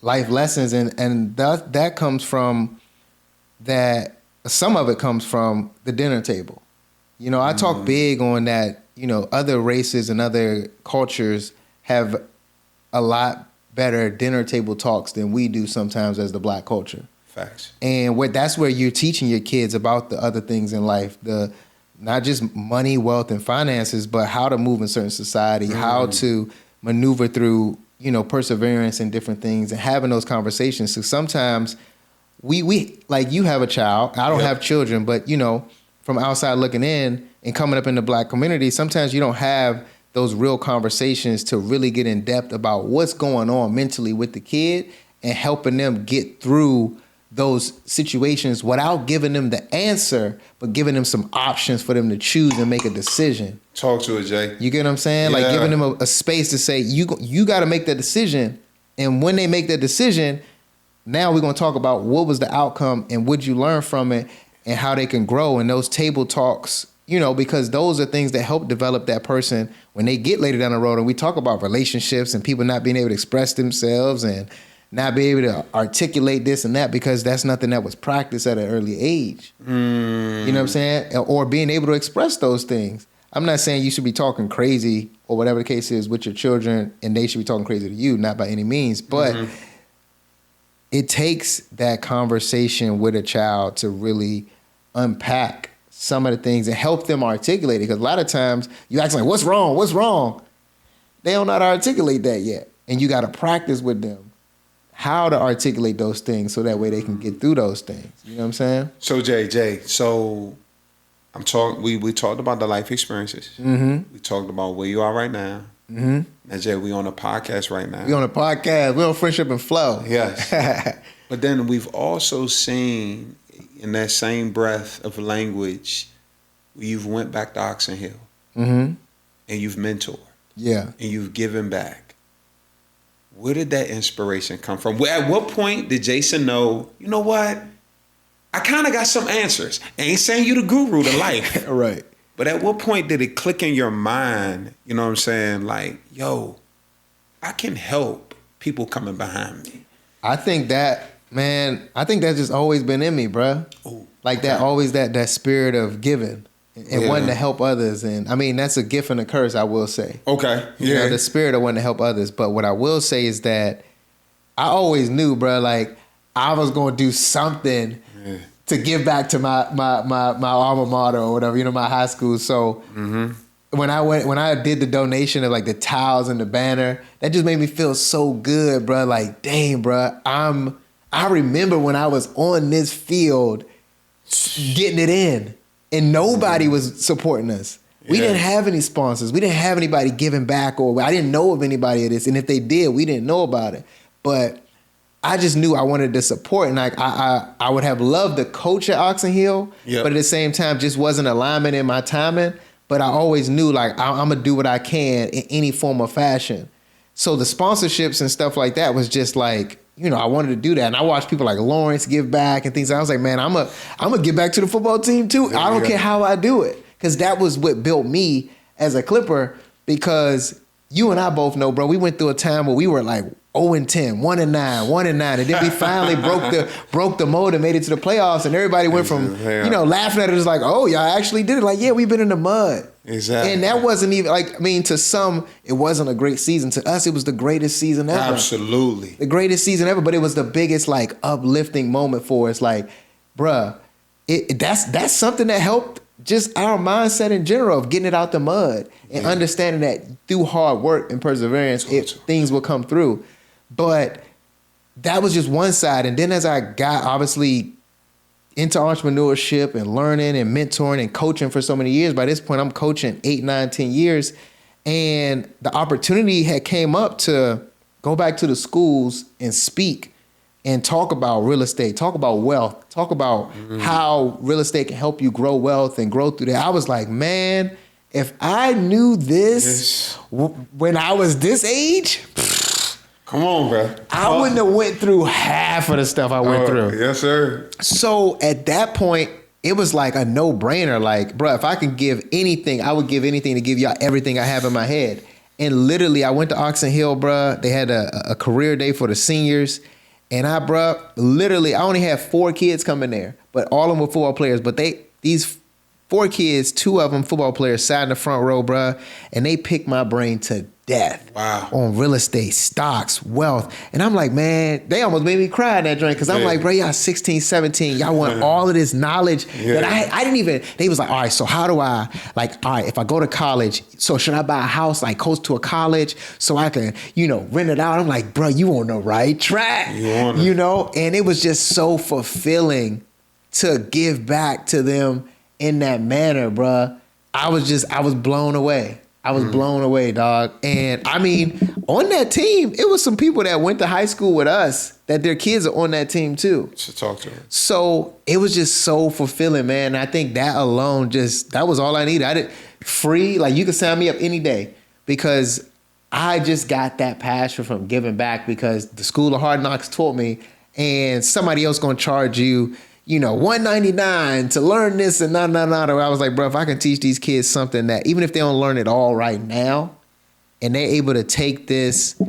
life lessons, and that comes from that. Some of it comes from the dinner table. I talk big on that. Other races and other cultures have a lot better dinner table talks than we do sometimes as the Black culture. Facts. And that's where you're teaching your kids about the other things in life, not just money, wealth, and finances, but how to move in certain society, how to maneuver through, perseverance and different things, and having those conversations. So sometimes we like, you have a child, I don't have children, but from outside looking in and coming up in the Black community, sometimes you don't have those real conversations to really get in depth about what's going on mentally with the kid and helping them get through those situations without giving them the answer, but giving them some options for them to choose and make a decision. Talk to it, Jay. You get what I'm saying? Yeah. Like giving them a space to say, you got to make that decision. And when they make that decision, now we're going to talk about what was the outcome and what you learn from it and how they can grow. And those table talks, because those are things that help develop that person when they get later down the road. And we talk about relationships and people not being able to express themselves and not be able to articulate this and that because that's nothing that was practiced at an early age. You know what I'm saying? Or being able to express those things. I'm not saying you should be talking crazy or whatever the case is with your children and they should be talking crazy to you, not by any means. But it takes that conversation with a child to really unpack some of the things and help them articulate it. Because a lot of times you ask like, what's wrong? What's wrong? They don't know how to articulate that yet. And you got to practice with them how to articulate those things so that way they can get through those things. You know what I'm saying? So Jay, so we talked about the life experiences. We talked about where you are right now. Now, Jay, we on a podcast right now. We on a podcast. We on Friendship and Flow. Yes. But then we've also seen in that same breath of language, you've went back to Oxon Hill. And you've mentored. Yeah. And you've given back. Where did that inspiration come from? At what point did Jason know, you know what? I kind of got some answers. I ain't saying you the guru to life. Right. But at what point did it click in your mind, you know what I'm saying? Like, yo, I can help people coming behind me. I think that, man, that's just always been in me, bruh. Ooh, like that, always that spirit of giving and wanting to help others. And I mean, that's a gift and a curse, I will say. Okay. You know, the spirit of wanting to help others. But what I will say is that I always knew, bruh, like I was going to do something to give back to my alma mater or whatever, you know, my high school. So when I did the donation of like the towels and the banner, that just made me feel so good, bro. Like, dang, bro, I remember when I was on this field getting it in and nobody was supporting us. We didn't have any sponsors. We didn't have anybody giving back, or I didn't know of anybody of this. And if they did, we didn't know about it. But I just knew I wanted to support, and like I would have loved to coach at Oxon Hill, but at the same time, just wasn't alignment in my timing. But I always knew like I'm gonna do what I can in any form or fashion. So the sponsorships and stuff like that was just like, you know, I wanted to do that, and I watched people like Lawrence give back and things. I was like, man, I'm gonna give back to the football team too. I don't care how I do it, because that was what built me as a Clipper. Because you and I both know, bro, we went through a time where we were like 0-10, 1-9, 1-9, and then we finally broke the mold and made it to the playoffs, and everybody went from you know, laughing at it as like, oh, y'all actually did it. Like, yeah, we've been in the mud. Exactly. And that wasn't even like, I mean, to some it wasn't a great season. To us, it was the greatest season ever. Absolutely. The greatest season ever, but it was the biggest like uplifting moment for us. Like, bruh, that's something that helped just our mindset in general of getting it out the mud and understanding that through hard work and perseverance, things will come through. But that was just one side. And then as I got obviously into entrepreneurship and learning and mentoring and coaching for so many years, by this point I'm coaching 8, 9, 10 years. And the opportunity had came up to go back to the schools and speak and talk about real estate, talk about wealth, talk about how real estate can help you grow wealth and grow through that. I was like, man, if I knew this when I was this age, come on, bro. I wouldn't have went through half of the stuff I went through. Yes, sir. So at that point, it was like a no-brainer. Like, bro, if I could give anything, I would give anything to give y'all everything I have in my head. And literally, I went to Oxon Hill, bro. They had a career day for the seniors. And I only had 4 kids coming there, but all of them were football players. But these 4 kids, 2 of them football players, sat in the front row, bro, and they picked my brain to death on real estate, stocks, wealth. And I'm like, man, they almost made me cry in that joint, because I'm like, bro, y'all 16, 17, y'all want all of this knowledge that I didn't even, they was like, all right, so how do I, like, all right, if I go to college, so should I buy a house like close to a college so I can, you know, rent it out? I'm like, bro, you on the right track, you know? And it was just so fulfilling to give back to them in that manner, bro. I was blown away. I was blown away, dog. And I mean, on that team, it was some people that went to high school with us that their kids are on that team too. Should talk to them. So it was just so fulfilling, man. I think that alone that was all I needed. I did free, like you could sign me up any day, because I just got that passion from giving back, because the School of Hard Knocks taught me, and somebody else gonna charge you, you know, $199 to learn this and I was like, bro, if I can teach these kids something that even if they don't learn it all right now, and they're able to take this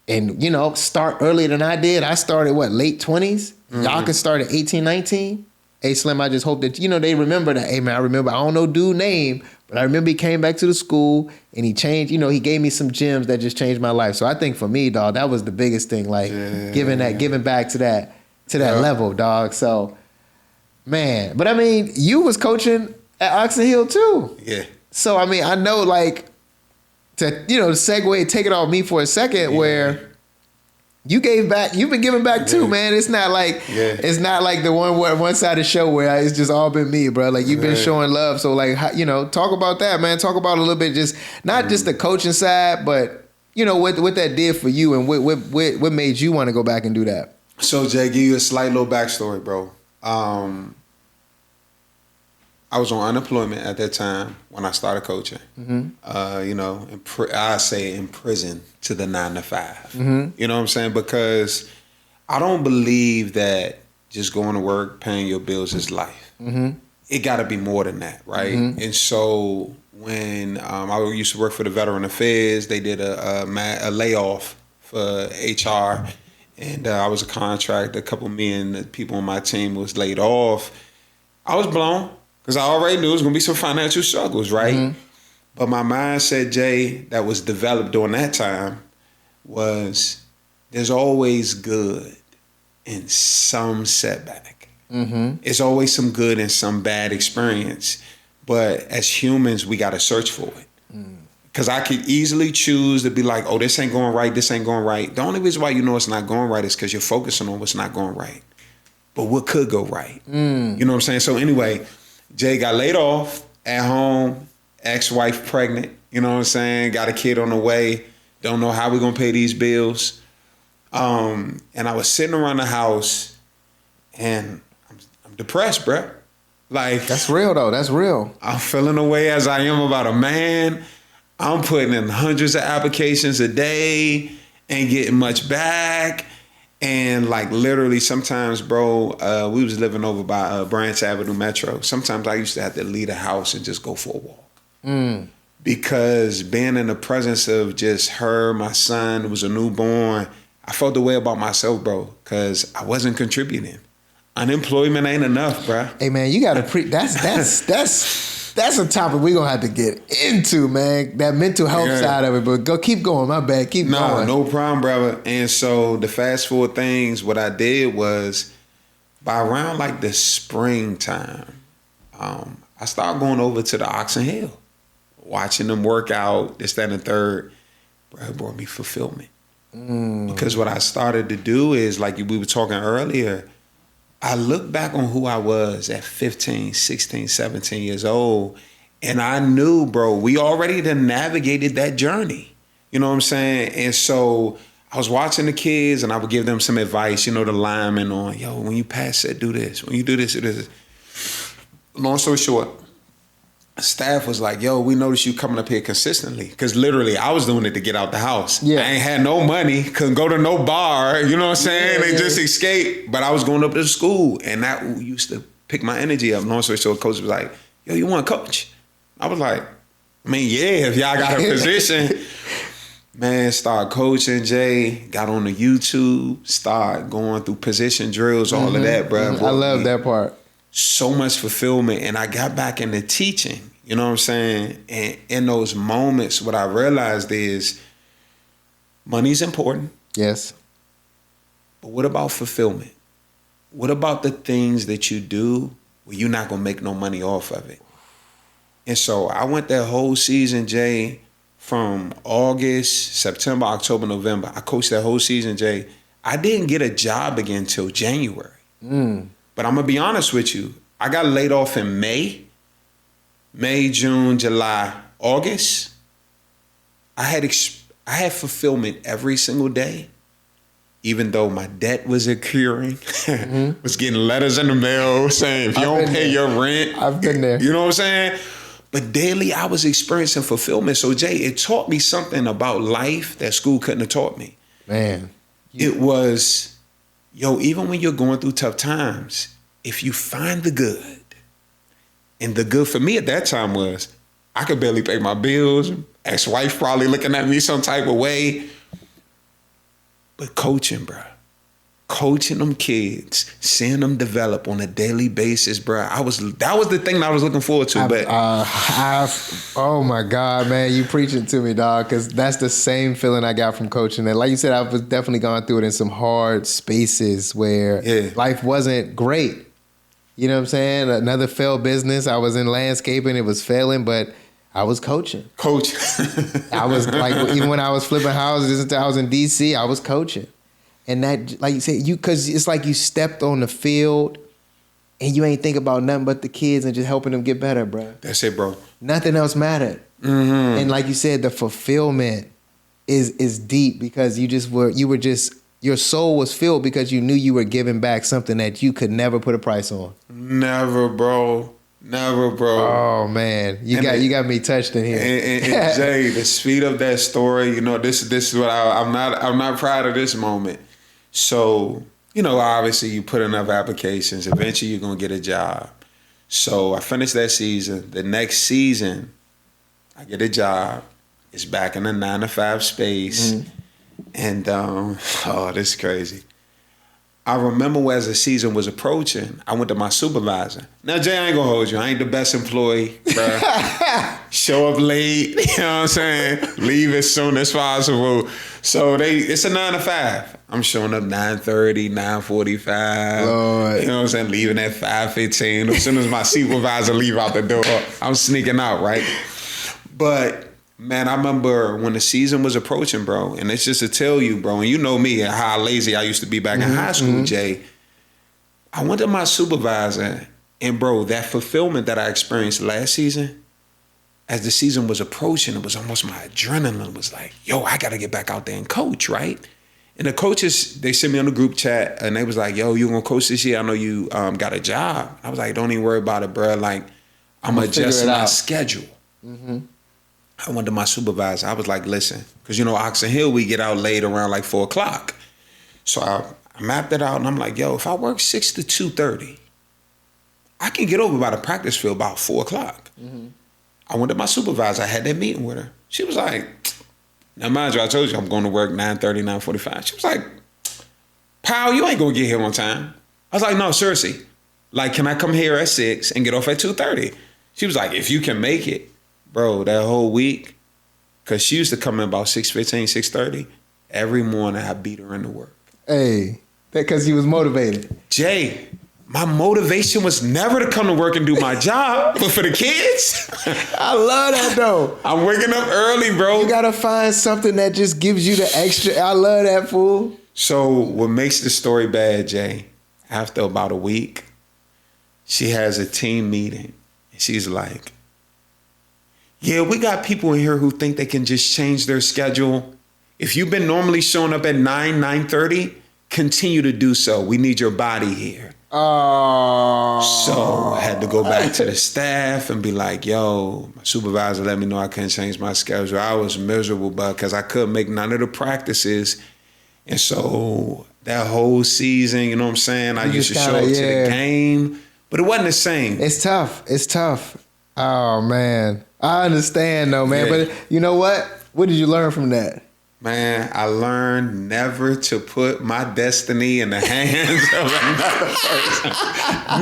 and, you know, start earlier than I did. I started, late 20s? Y'all can start at 18, 19? Hey, Slim, I just hope that, you know, they remember that. Hey, man, I don't know dude's name, but I remember he came back to the school and he changed, you know, he gave me some gems that just changed my life. So I think for me, dog, that was the biggest thing, like giving back to that level, dog. So, man, but I mean, you was coaching at Oxon Hill too. Yeah. So, I mean, I know, like, to segue, take it off me for a second, where You gave back. You've been giving back too, man. It's not like the one sided show where it's just all been me, bro. Like you've been showing love. So like talk about that, man. Talk about a little bit, just not just the coaching side, but what that did for you and what made you want to go back and do that. So Jay, give you a slight little backstory, bro. I was on unemployment at that time when I started coaching. I say in prison to the 9 to 5. You know what I'm saying? Because I don't believe that just going to work, paying your bills is life. It got to be more than that, right? And so when I used to work for the Veteran Affairs, they did a layoff for HR, and I was a contractor. A couple million people on my team was laid off. I was blown. Because I already knew it was going to be some financial struggles, right? But my mindset, Jay, that was developed during that time was there's always good in some setback. It's always some good in some bad experience. But as humans, we got to search for it. Because I could easily choose to be like, oh, this ain't going right, this ain't going right. The only reason why you know it's not going right is because you're focusing on what's not going right. But what could go right? You know what I'm saying? So anyway, Jay got laid off at home, ex-wife pregnant, you know what I'm saying? Got a kid on the way, don't know how we're going to pay these bills. And I was sitting around the house and I'm depressed, bro. Like, that's real though, that's real. I'm feeling the way as I am about a man. I'm putting in hundreds of applications a day, ain't getting much back. And like literally sometimes, bro, we was living over by Branch Avenue Metro. Sometimes I used to have to leave the house and just go for a walk. Because being in the presence of just her, my son, who was a newborn, I felt the way about myself, bro, because I wasn't contributing. Unemployment ain't enough, bro. Hey, man, you got to that's a topic we're going to have to get into, man. That mental health side of it. But keep going. My bad. Keep going. No problem, brother. And so the fast forward things, what I did was by around like the springtime, I started going over to the Oxon Hill, watching them work out, this, that, and the third. Bro, it brought me fulfillment. Because what I started to do is, like we were talking earlier, I look back on who I was at 15, 16, 17 years old, and I knew, bro, we already done navigated that journey. You know what I'm saying? And so I was watching the kids, and I would give them some advice, the linemen on, yo, when you pass it, do this. When you do this, do this. Long story short, staff was like, yo, we noticed you coming up here consistently. Because literally, I was doing it to get out the house. I ain't had no money, couldn't go to no bar, you know what I'm saying? They just escaped. But I was going up to school, and that used to pick my energy up. Long story short, coach was like, yo, you want to coach? I was like, if y'all got a position. Man, start coaching, Jay, got on the YouTube, start going through position drills, all of that, bro. I love that part. So much fulfillment, and I got back into teaching, you know what I'm saying? And in those moments, what I realized is money's important. Yes. But what about fulfillment? What about the things that you do where you're not gonna make no money off of it? And so I went that whole season, Jay, from August, September, October, November. I coached that whole season, Jay. I didn't get a job again until January. But I'm going to be honest with you. I got laid off in May, June, July, August. I had fulfillment every single day, even though my debt was accruing. Was getting letters in the mail saying, if you don't pay your rent. I've been there. You know what I'm saying? But daily I was experiencing fulfillment. So Jay, it taught me something about life that school couldn't have taught me. Man. It was, even when you're going through tough times, if you find the good, and the good for me at that time was I could barely pay my bills, ex-wife probably looking at me some type of way, but coaching, bro. Coaching them kids, seeing them develop on a daily basis, bro. That was the thing that I was looking forward to. Oh my God, man, you preaching to me, dog, because that's the same feeling I got from coaching. And like you said, I've definitely gone through it in some hard spaces where life wasn't great. You know what I'm saying? Another failed business. I was in landscaping. It was failing, but I was coaching. I was like, even when I was flipping houses, I was in DC, I was coaching. And that, like you said, because it's like you stepped on the field and you ain't think about nothing but the kids and just helping them get better, bro. That's it, bro. Nothing else mattered. Mm-hmm. And like you said, the fulfillment is deep because your soul was filled because you knew you were giving back something that you could never put a price on. Never, bro. Oh man, you got me touched in here. And Jay, the speed of that story, this is what I'm not proud of this moment. So, obviously you put enough applications, eventually you're gonna get a job. So I finished that season. The next season, I get a job. It's back in the 9-to-5 space. Mm-hmm. And this is crazy. I remember as the season was approaching, I went to my supervisor. Now, Jay, I ain't gonna hold you. I ain't the best employee, bro. Show up late, you know what I'm saying? Leave as soon as possible. So it's a 9-to-5. I'm showing up 9:30, 9:45. Lord. You know what I'm saying? Leaving at 5:15. As soon as my supervisor leave out the door, I'm sneaking out, right? But man, I remember when the season was approaching, bro, and it's just to tell you, bro, and you know me and how lazy I used to be back in high school, Jay. I went to my supervisor, and bro, that fulfillment that I experienced last season, as the season was approaching, it was almost my adrenaline was like, yo, I got to get back out there and coach, right? And the coaches, they sent me on the group chat, and they was like, yo, you going to coach this year? I know you got a job. I was like, don't even worry about it, bro. Like, I'm adjusting my schedule. Mm-hmm. I went to my supervisor. I was like, listen, because Oxon Hill, we get out late around like 4 o'clock. So I mapped it out and I'm like, yo, if I work 6 to 2:30, I can get over by the practice field about 4 o'clock. Mm-hmm. I went to my supervisor. I had that meeting with her. She was like, now mind you, I told you I'm going to work 9:30, 9:45. She was like, Powell, you ain't going to get here on time. I was like, no, seriously. Like, can I come here at 6 and get off at 2:30? She was like, if you can make it. Bro, that whole week, because she used to come in about 6:15, 6:30. Every morning, I beat her into work. Hey, that because he was motivated. Jay, my motivation was never to come to work and do my job, but for the kids. I love that, though. I'm waking up early, bro. You got to find something that just gives you the extra. I love that, fool. So what makes the story bad, Jay, after about a week, she has a team meeting, and she's like, yeah, we got people in here who think they can just change their schedule. If you've been normally showing up at 9:30, continue to do so. We need your body here. Oh. So I had to go back to the staff and be like, yo, my supervisor let me know I couldn't change my schedule. I was miserable, but because I couldn't make none of the practices. And so that whole season, you know what I'm saying? I used to show up to the game, but it wasn't the same. It's tough. Oh, man. I understand though, man. Yeah. But you know what? What did you learn from that? Man, I learned never to put my destiny in the hands of another person.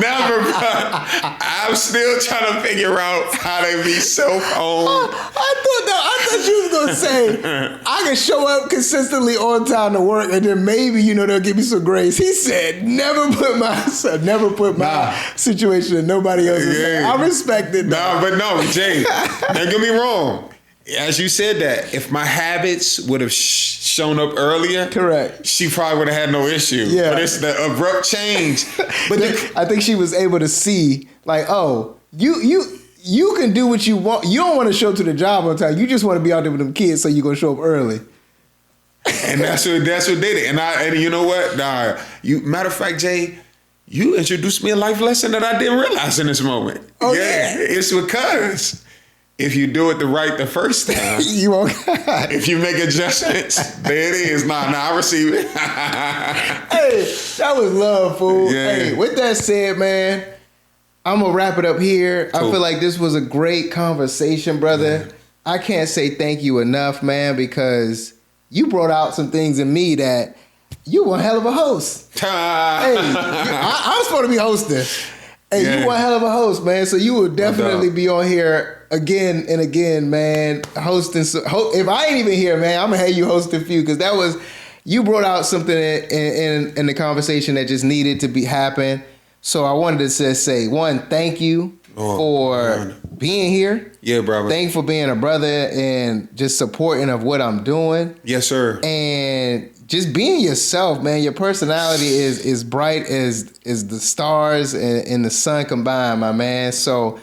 Never, bro. I'm still trying to figure out how to be self-owned. I thought you was gonna say I can show up consistently on time to work, and then maybe they'll give me some grace. He said, never put my situation in nobody else's hands. I respect it. But no, Jay, don't get me wrong. As you said that, if my habits would have shown up earlier, correct, she probably would have had no issue. Yeah. But it's the abrupt change. But I think she was able to see, like, oh, you can do what you want. You don't want to show up to the job on time. You just want to be out there with them kids, so you're gonna show up early. And that's what did it. And you know what? Matter of fact, Jay, you introduced me a life lesson that I didn't realize in this moment. Oh yeah. It's because if you do it the first time, you won't. If you make adjustments, there it is. Nah, I receive it. Hey, that was love, fool. Yeah. Hey, with that said, man, I'm gonna wrap it up here. Cool. I feel like this was a great conversation, brother. Yeah. I can't say thank you enough, man, because you brought out some things in me that you one hell of a host. Hey, I'm supposed to be hosting. Hey, you one hell of a host, man. So you will definitely be on here again and again, man, hosting. If I ain't even here, man, I'm gonna have you host a few, because you brought out something in the conversation that just needed to happen. So I wanted to just say, one, thank you for being here. Yeah, brother. Thank you for being a brother and just supporting of what I'm doing. Yes, sir. And just being yourself, man. Your personality is bright as the stars and the sun combined, my man. So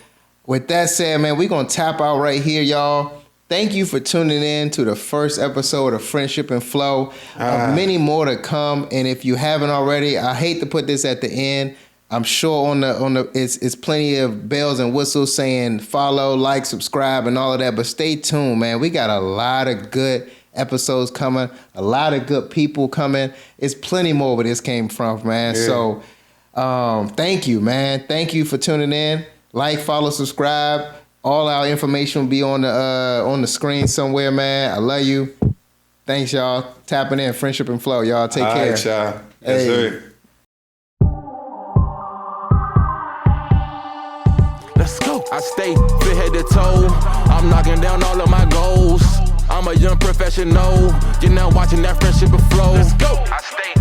with that said, man, we're going to tap out right here, y'all. Thank you for tuning in to the first episode of Friendship and Flow. Many more to come. And if you haven't already, I hate to put this at the end. I'm sure on the it's plenty of bells and whistles saying follow, like, subscribe, and all of that. But stay tuned, man. We got a lot of good episodes coming, a lot of good people coming. It's plenty more where this came from, man. Yeah. So thank you, man. Thank you for tuning in. Like, follow, subscribe. All our information will be on the screen somewhere, man. I love you. Thanks, y'all. Tapping in, Friendship and Flow. Y'all take care. All right, y'all. Yes, sir. Let's go. I stay fit head to toe. I'm knocking down all of my goals. I'm a young professional. You're now watching that Friendship and Flow. Let's go. I stay